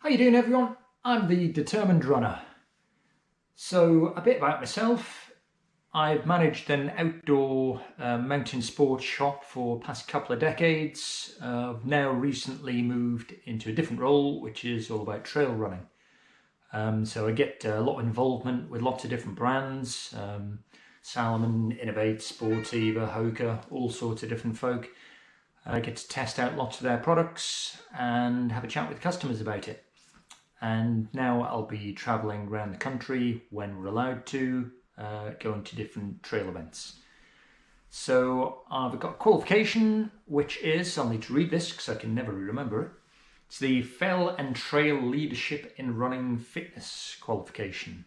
How you doing, everyone? I'm the Determined Runner. So a bit about myself. I've managed an outdoor mountain sports shop for the past couple of decades. I've now recently moved into a different role, which is all about trail running. So I get a lot of involvement with lots of different brands, Salomon, Innovate, Sportiva, Hoka, all sorts of different folk. I get to test out lots of their products and have a chat with customers about it. And now I'll be travelling around the country when we're allowed to, going to different trail events. So I've got a qualification, which is, I'll need to read this because I can never remember it. It's the Fell and Trail Leadership in Running Fitness qualification.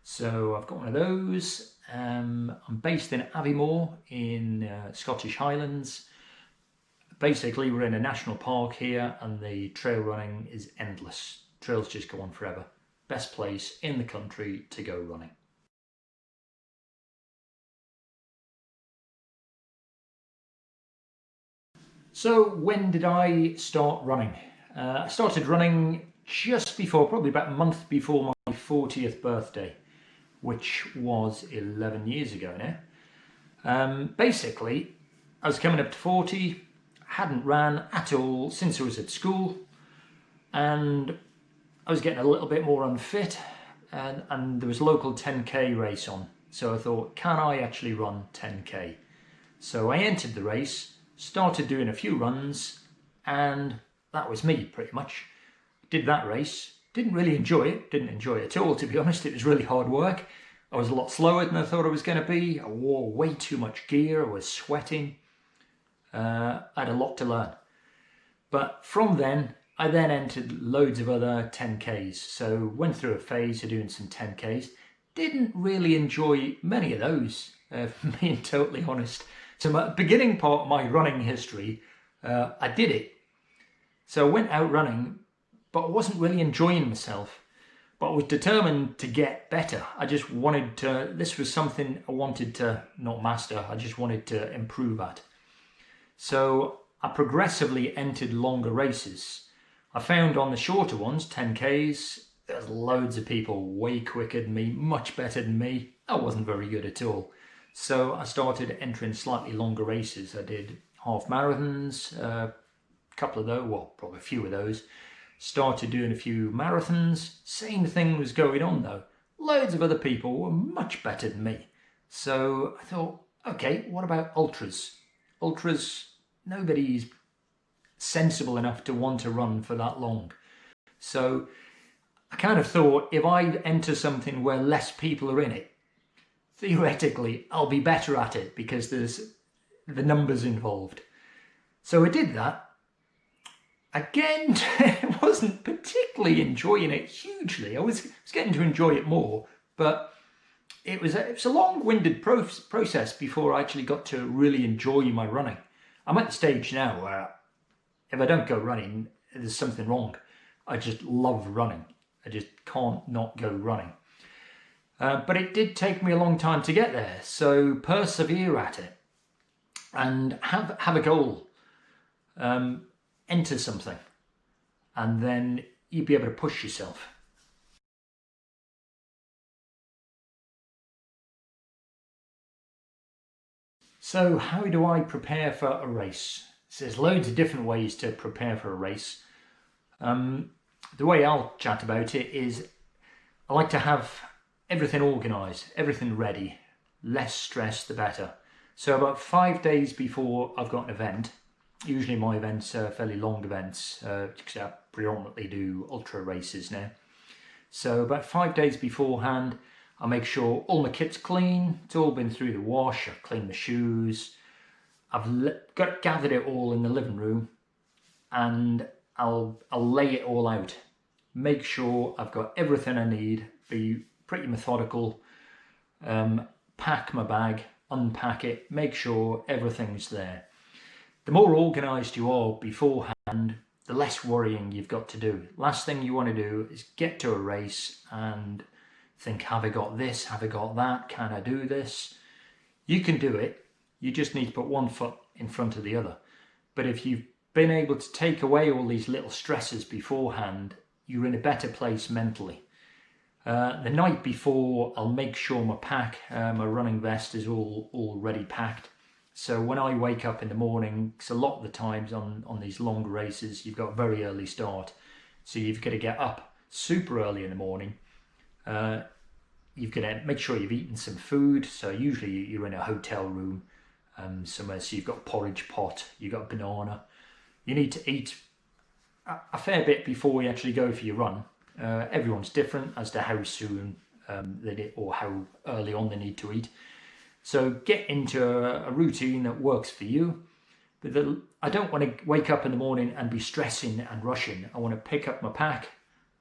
So I've got one of those. I'm based in Aviemore in Scottish Highlands. Basically, we're in a national park here and the trail running is endless. Trails just go on forever. Best place in the country to go running. So when did I start running? I started running just before, probably about a month before my 40th birthday, which was 11 years ago now. Basically, I was coming up to 40, hadn't ran at all since I was at school, and I was getting a little bit more unfit, and there was a local 10k race on. So I thought, can I actually run 10k? So I entered the race, started doing a few runs, and that was me pretty much. Did that race, didn't really enjoy it, didn't enjoy it at all, to be honest. It was really hard work. I was a lot slower than I thought I was going to be. I wore way too much gear, I was sweating. I had a lot to learn. But from then, I then entered loads of other 10Ks. So went through a phase of doing some 10Ks. Didn't really enjoy many of those, being totally honest. So my beginning part of my running history, I did it. So I went out running, but I wasn't really enjoying myself. But I was determined to get better. I just wanted to, this was something I wanted to not master, I just wanted to improve at. So I progressively entered longer races. I found on the shorter ones, 10Ks, there's loads of people way quicker than me, much better than me. I wasn't very good at all. So I started entering slightly longer races. I did half marathons, a couple of those, well, probably a few of those. Started doing a few marathons. Same thing was going on though. Loads of other people were much better than me. So I thought, okay, what about ultras? Ultras, nobody's sensible enough to want to run for that long. So I kind of thought, if I enter something where less people are in it, theoretically I'll be better at it because there's the numbers involved. So I did that. Again, I wasn't particularly enjoying it hugely. I was getting to enjoy it more, but it was a long-winded process before I actually got to really enjoy my running. I'm at the stage now where if I don't go running, there's something wrong. I just love running. I just can't not go running. But it did take me a long time to get there. So persevere at it and have a goal. Enter something and then you'll be able to push yourself. So how do I prepare for a race? So there's loads of different ways to prepare for a race. The way I'll chat about it is I like to have everything organised, everything ready. Less stress, the better. So about 5 days before I've got an event, usually my events are fairly long events, because I predominantly do ultra races now. So about 5 days beforehand, I make sure all my kit's clean, it's all been through the wash, I've cleaned the shoes, I've gathered it all in the living room, and I'll lay it all out. Make sure I've got everything I need, be pretty methodical, pack my bag, unpack it, make sure everything's there. The more organised you are beforehand, the less worrying you've got to do. Last thing you want to do is get to a race and think, have I got this, have I got that, can I do this? You can do it, you just need to put one foot in front of the other. But if you've been able to take away all these little stresses beforehand, you're in a better place mentally. The night before, I'll make sure my pack, my running vest is all already packed. So when I wake up in the morning, because a lot of the times on these longer races, you've got a very early start. So you've got to get up super early in the morning. You've got to make sure you've eaten some food. So usually you're in a hotel room somewhere. So you've got porridge pot, you've got banana. You need to eat a fair bit before you actually go for your run. Everyone's different as to how soon or how early on they need to eat. So get into a routine that works for you. But I don't want to wake up in the morning and be stressing and rushing. I want to pick up my pack.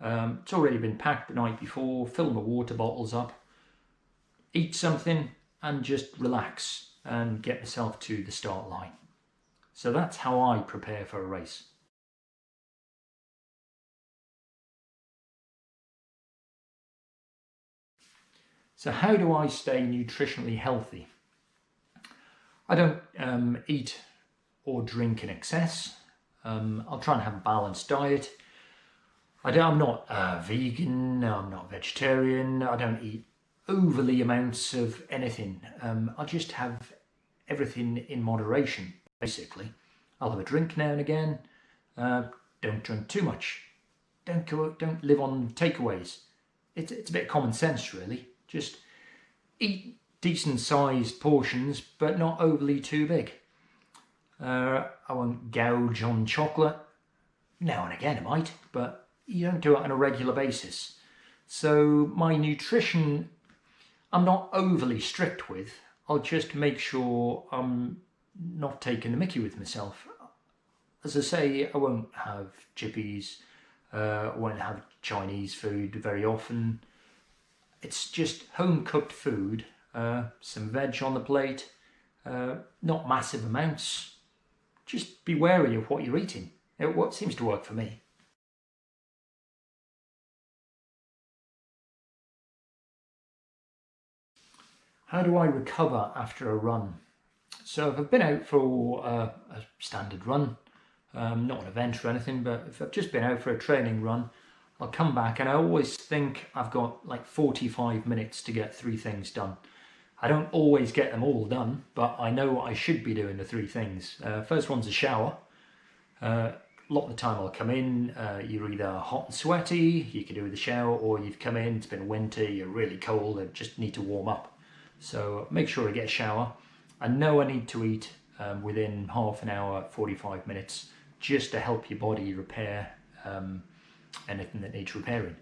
It's already been packed the night before, fill my water bottles up, eat something and just relax and get myself to the start line. So that's how I prepare for a race. So how do I stay nutritionally healthy? I don't eat or drink in excess. I'll try and have a balanced diet. I'm not vegan, I'm not vegetarian, I don't eat overly amounts of anything. I'll just have everything in moderation, basically. I'll have a drink now and again. Don't drink too much. Don't live on takeaways. It's a bit of common sense, really. Just eat decent sized portions, but not overly too big. I won't gouge on chocolate. Now and again I might, but you don't do it on a regular basis. So my nutrition, I'm not overly strict with. I'll just make sure I'm not taking the mickey with myself. As I say, I won't have chippies, I won't have Chinese food very often. It's just home cooked food, some veg on the plate, not massive amounts. Just be wary of what you're eating. What seems to work for me. How do I recover after a run? So if I've been out for a standard run, not an event or anything, but if I've just been out for a training run, I'll come back and I always think I've got like 45 minutes to get 3 things done. I don't always get them all done, but I know I should be doing the 3 things. First one's a shower. A lot of the time I'll come in, you're either hot and sweaty, you can do with a shower, or you've come in, it's been winter, you're really cold and just need to warm up. So make sure I get a shower. I know I need to eat within half an hour, 45 minutes, just to help your body repair anything that needs repairing.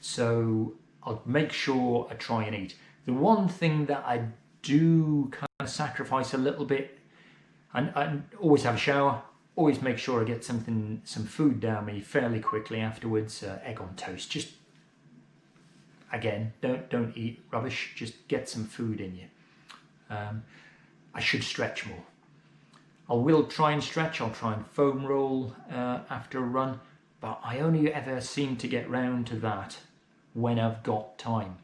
So I'll make sure I try and eat. The one thing that I do kind of sacrifice a little bit, and I always have a shower, always make sure I get some food down me fairly quickly afterwards. Egg on toast. Just again, don't eat rubbish. Just get some food in you. I should stretch more. I will try and stretch. I'll try and foam roll after a run, but I only ever seem to get round to that when I've got time.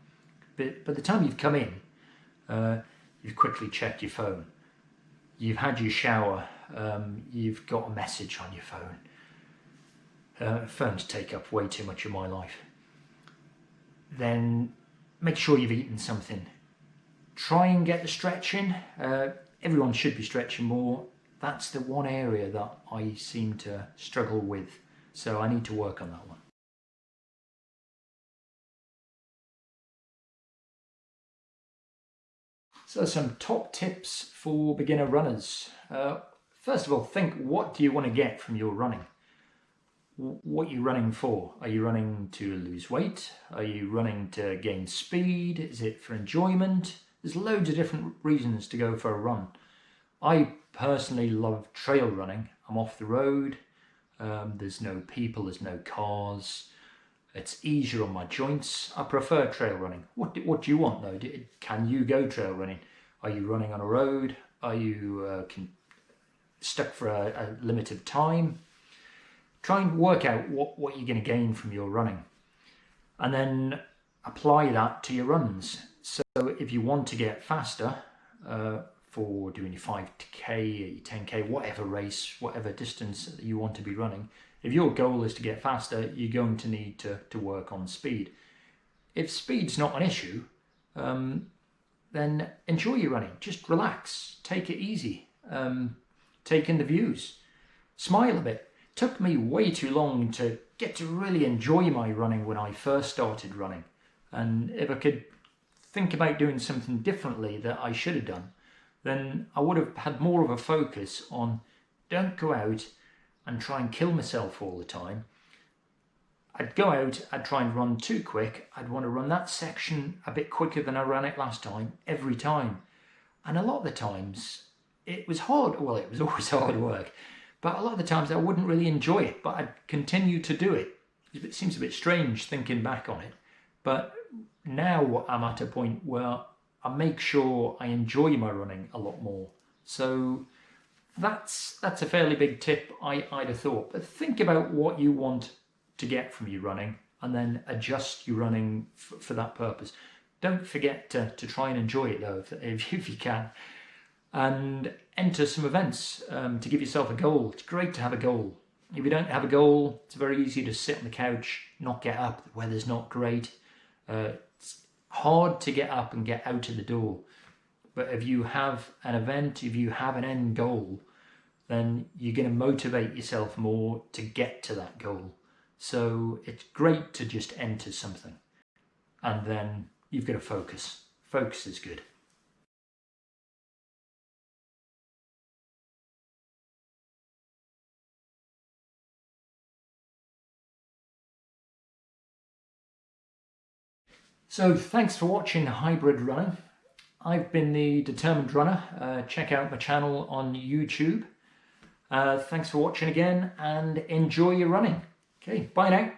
But by the time you've come in, you've quickly checked your phone, you've had your shower, you've got a message on your phone. Phones take up way too much of my life. Then make sure you've eaten something. Try and get the stretch in. Everyone should be stretching more. That's the one area that I seem to struggle with. So I need to work on that one. So some top tips for beginner runners. First of all, think, what do you want to get from your running? What are you running for? Are you running to lose weight? Are you running to gain speed? Is it for enjoyment? There's loads of different reasons to go for a run. I personally love trail running. I'm off the road. There's no people, there's no cars. It's easier on my joints. I prefer trail running. What do you want though? Can you go trail running? Are you running on a road? Are you stuck for a limited time? Try and work out what you're going to gain from your running. And then apply that to your runs. So if you want to get faster for doing your 5K, your 10K, whatever race, whatever distance you want to be running, If your goal is to get faster, you're going to need to work on speed. If speed's not an issue, then enjoy your running. Just relax, take it easy, take in the views, smile a bit. It took me way too long to get to really enjoy my running when I first started running. And if I could think about doing something differently that I should have done, then I would have had more of a focus on don't go out and try and kill myself all the time. I'd go out, I'd try and run too quick. I'd want to run that section a bit quicker than I ran it last time, every time. And a lot of the times it was hard. Well, it was always hard work, but a lot of the times I wouldn't really enjoy it, but I'd continue to do it. It seems a bit strange thinking back on it, but now I'm at a point where I make sure I enjoy my running a lot more. So that's a fairly big tip I'd have thought. But think about what you want to get from your running and then adjust your running for that purpose. Don't forget to try and enjoy it though, if you can. And enter some events to give yourself a goal. It's great to have a goal. If you don't have a goal, it's very easy to sit on the couch, not get up. The weather's not great. It's hard to get up and get out of the door. But if you have an event, if you have an end goal, then you're going to motivate yourself more to get to that goal. So it's great to just enter something and then you've got to focus. Focus is good. So thanks for watching Hybrid Running. I've been the Determined Runner. Check out my channel on YouTube. Thanks for watching again and enjoy your running. Okay, bye now.